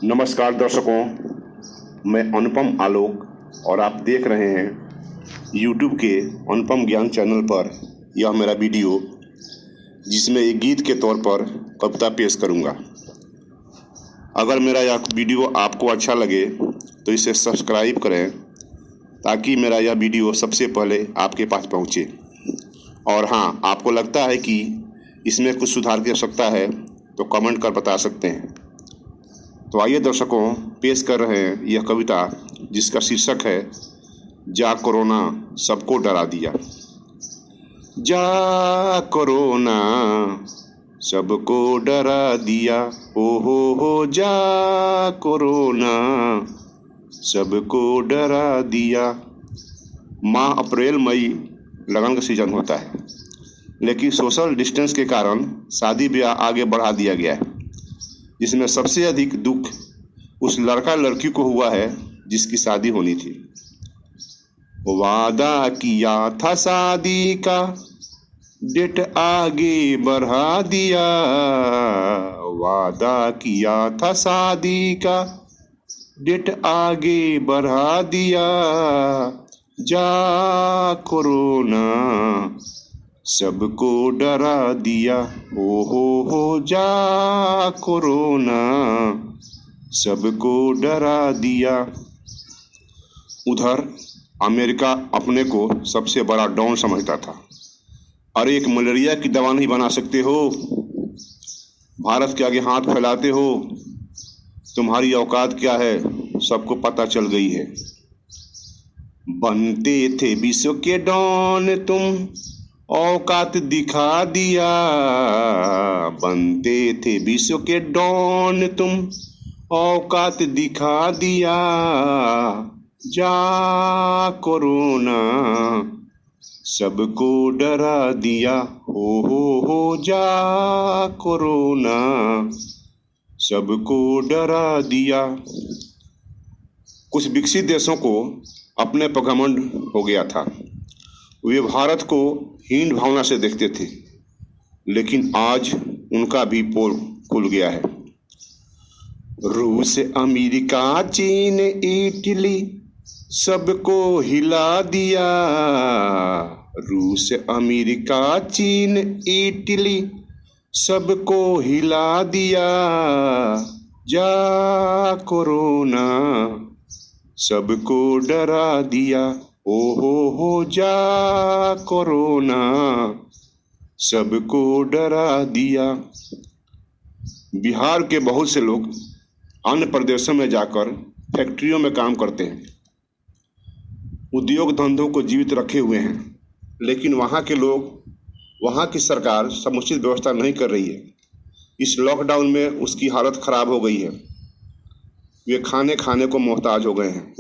नमस्कार दर्शकों, मैं अनुपम आलोक और आप देख रहे हैं YouTube के अनुपम ज्ञान चैनल पर यह मेरा वीडियो, जिसमें एक गीत के तौर पर कविता पेश करूंगा। अगर मेरा यह वीडियो आपको अच्छा लगे तो इसे सब्सक्राइब करें ताकि मेरा यह वीडियो सबसे पहले आपके पास पहुंचे। और हाँ, आपको लगता है कि इसमें कुछ सुधार की आवश्यकता है तो कमेंट कर बता सकते हैं। तो आइए दर्शकों, पेश कर रहे हैं यह कविता जिसका शीर्षक है जा कोरोना सबको डरा दिया। जा कोरोना सबको डरा दिया, ओ हो जा कोरोना सबको डरा दिया। माह अप्रैल मई लगन का सीजन होता है, लेकिन सोशल डिस्टेंस के कारण शादी ब्याह आगे बढ़ा दिया गया है, जिसमें सबसे अधिक दुख उस लड़का लड़की को हुआ है जिसकी शादी होनी थी। वादा किया था शादी का, डेट आगे बढ़ा दिया। वादा किया था शादी का, डेट आगे बढ़ा दिया। जा कोरोना सबको डरा दिया, ओ हो जा कोरोना सबको डरा दिया। उधर अमेरिका अपने को सबसे बड़ा डॉन समझता था। अरे एक मलेरिया की दवा नहीं बना सकते हो, भारत के आगे हाथ फैलाते हो, तुम्हारी औकात क्या है सबको पता चल गई है। बनते थे विश्व के डॉन तुम, औकात दिखा दिया। बनते थे विश्व के डॉन तुम, औकात दिखा दिया। जा कोरोना सबको डरा दिया, हो जा कोरोना सबको डरा दिया। कुछ विकसित देशों को अपने पर घमंड हो गया था। वे भारत को हीन भावना से देखते थे, लेकिन आज उनका भी पोल खुल गया है। रूस, अमेरिका, चीन, इटली सबको हिला दिया। रूस, अमेरिका, चीन, इटली सबको हिला दिया। जा कोरोना सबको डरा दिया, ओ हो जा कोरोना सबको डरा दिया। बिहार के बहुत से लोग अन्य प्रदेशों में जाकर फैक्ट्रियों में काम करते हैं, उद्योग धंधों को जीवित रखे हुए हैं, लेकिन वहाँ के लोग, वहाँ की सरकार समुचित व्यवस्था नहीं कर रही है। इस लॉकडाउन में उसकी हालत खराब हो गई है। वे खाने को मोहताज हो गए हैं।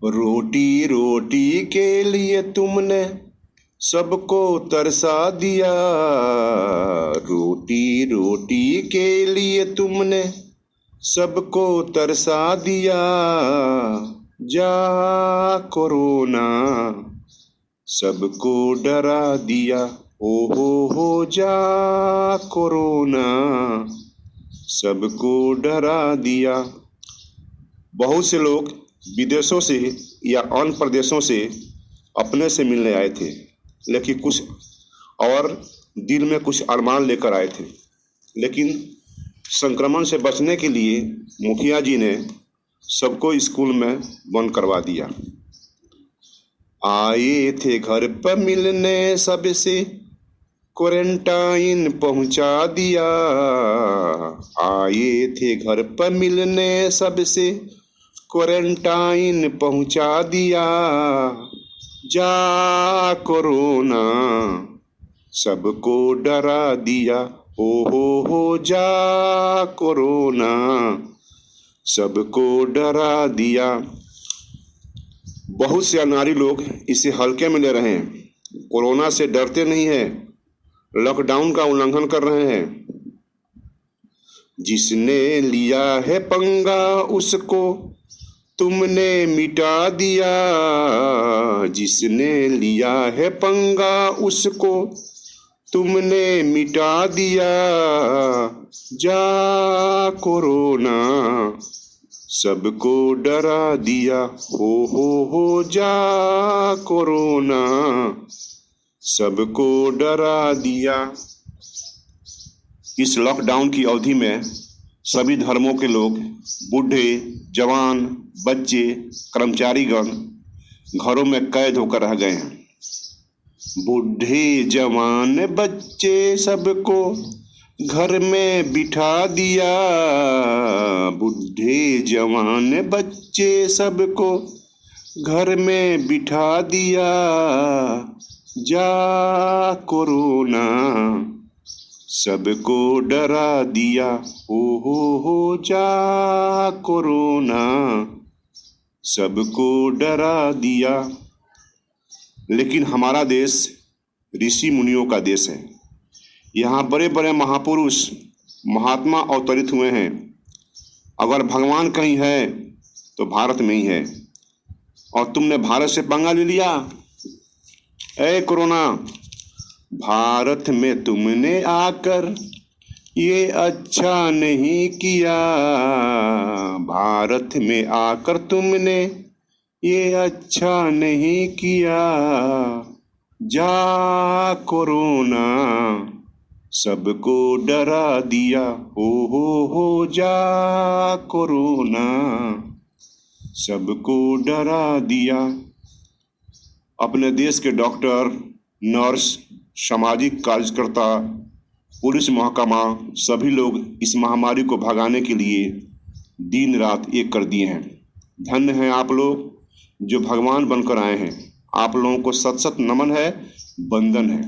रोटी रोटी के लिए तुमने सबको तरसा दिया। रोटी रोटी के लिए तुमने सबको तरसा दिया। जा कोरोना सबको डरा दिया, ओ हो जा कोरोना सबको डरा दिया। बहुत से लोग विदेशों से या अन्य प्रदेशों से अपने से मिलने आए थे, लेकिन कुछ और दिल में कुछ अरमान लेकर आए थे। लेकिन संक्रमण से बचने के लिए मुखिया जी ने सबको स्कूल में बंद करवा दिया। आए थे घर पर मिलने सबसे, क्वारंटाइन पहुंचा दिया। आए थे घर पर मिलने सबसे, क्वारंटाइन पहुंचा दिया। जा कोरोना सबको डरा दिया, ओ हो जा कोरोना सबको डरा दिया। बहुत से अनाड़ी लोग इसे हल्के में ले रहे हैं, कोरोना से डरते नहीं हैं, लॉकडाउन का उल्लंघन कर रहे हैं। जिसने लिया है पंगा उसको तुमने मिटा दिया। जिसने लिया है पंगा उसको तुमने मिटा दिया, जा कोरोना सबको डरा दिया, हो जा कोरोना सबको डरा दिया। इस लॉकडाउन की अवधि में सभी धर्मों के लोग, बूढ़े, जवान, बच्चे, कर्मचारीगण घरों में कैद होकर रह गए हैं। बूढ़े, जवान, बच्चे सबको घर में बिठा दिया, बूढ़े, जवान, बच्चे सबको घर में बिठा दिया, जा कोरोना सबको डरा दिया, हो जा कोरोना सबको डरा दिया। लेकिन हमारा देश ऋषि मुनियों का देश है। यहाँ बड़े बड़े महापुरुष, महात्मा अवतरित हुए हैं। अगर भगवान कहीं है तो भारत में ही है, और तुमने भारत से पंगा ले लिया। ऐ कोरोना, भारत में तुमने आकर ये अच्छा नहीं किया, भारत में आकर तुमने ये अच्छा नहीं किया, जा कोरोना सबको डरा दिया, हो जा कोरोना सबको डरा दिया। अपने देश के डॉक्टर, नर्स, सामाजिक कार्यकर्ता, पुलिस महकमा सभी लोग इस महामारी को भगाने के लिए दिन रात एक कर दिए हैं। धन्य हैं आप लोग जो भगवान बनकर आए हैं। आप लोगों को सत सत नमन है, वंदन है।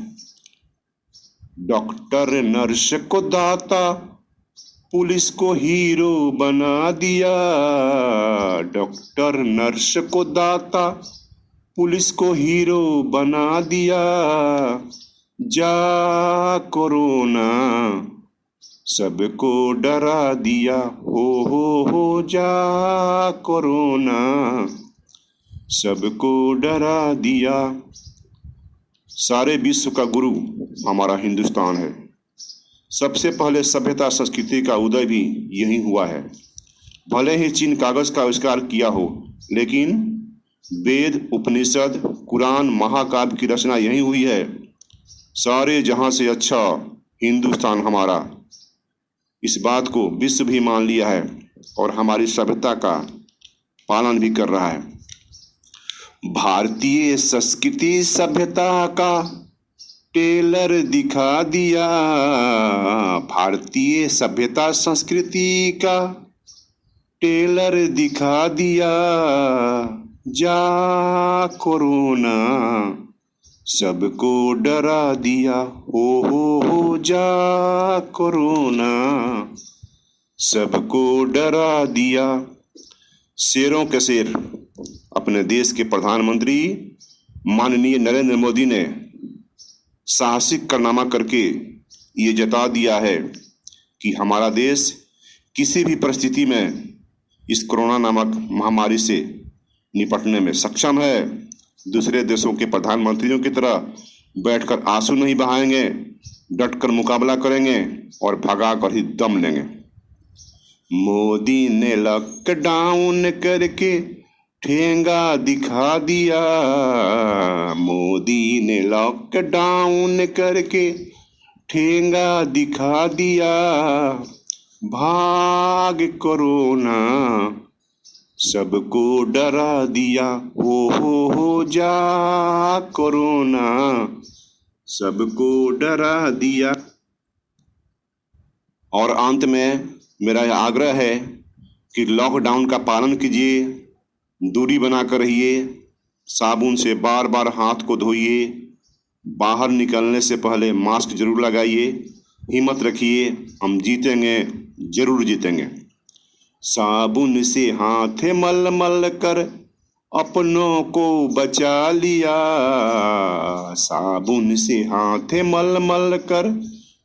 डॉक्टर नर्स को दाता, पुलिस को हीरो बना दिया, डॉक्टर नर्स को दाता, पुलिस को हीरो बना दिया, जा कोरोना सबको डरा दिया, हो जा कोरोना सबको डरा दिया। सारे विश्व का गुरु हमारा हिंदुस्तान है। सबसे पहले सभ्यता संस्कृति का उदय भी यहीं हुआ है। भले ही चीन कागज का आविष्कार किया हो, लेकिन वेद, उपनिषद, कुरान, महाकाव्य की रचना यहीं हुई है। सारे जहां से अच्छा हिंदुस्तान हमारा, इस बात को विश्व भी मान लिया है और हमारी सभ्यता का पालन भी कर रहा है। भारतीय संस्कृति सभ्यता का टेलर दिखा दिया, भारतीय सभ्यता संस्कृति का टेलर दिखा दिया, जा कोरोना सबको डरा दिया, हो जा कोरोना सबको डरा दिया। शेरों के शेर अपने देश के प्रधानमंत्री माननीय नरेंद्र मोदी ने साहसिक कारनामा करके ये जता दिया है कि हमारा देश किसी भी परिस्थिति में इस कोरोना नामक महामारी से निपटने में सक्षम है। दूसरे देशों के प्रधानमंत्रियों की तरह बैठकर आंसू नहीं बहाएंगे, डटकर मुकाबला करेंगे और भगा कर ही दम लेंगे। मोदी ने लॉकडाउन करके ठेंगा दिखा दिया, मोदी ने लॉकडाउन करके ठेंगा दिखा दिया, भाग कोरोना सबको डरा दिया, हो जा कोरोना सबको डरा दिया। और अंत में मेरा यह आग्रह है कि लॉकडाउन का पालन कीजिए, दूरी बनाकर रहिए, साबुन से बार बार हाथ को धोइए, बाहर निकलने से पहले मास्क जरूर लगाइए। हिम्मत रखिए, हम जीतेंगे, जरूर जीतेंगे। साबुन से हाथ मल मल कर अपनों को बचा लिया, साबुन से हाथ मल मल कर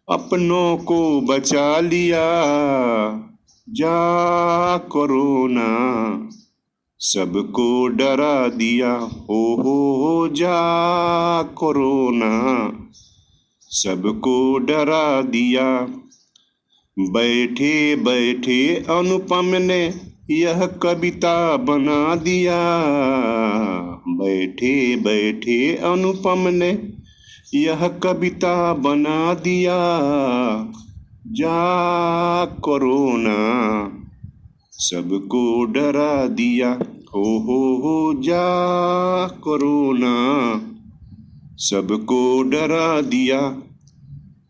अपनों को बचा लिया, जा कोरोना सबको डरा दिया, हो जा कोरोना सबको डरा दिया। बैठे बैठे अनुपम ने यह कविता बना दिया। बैठे बैठे अनुपम ने यह कविता बना दिया। जा कोरोना सबको डरा दिया। हो जा कोरोना सबको डरा दिया।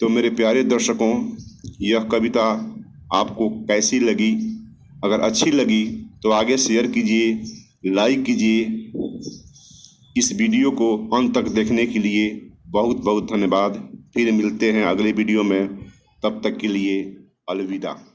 तो मेरे प्यारे दर्शकों, यह कविता आपको कैसी लगी? अगर अच्छी लगी तो आगे शेयर कीजिए, लाइक कीजिए। इस वीडियो को अंत तक देखने के लिए बहुत बहुत धन्यवाद। फिर मिलते हैं अगले वीडियो में, तब तक के लिए अलविदा।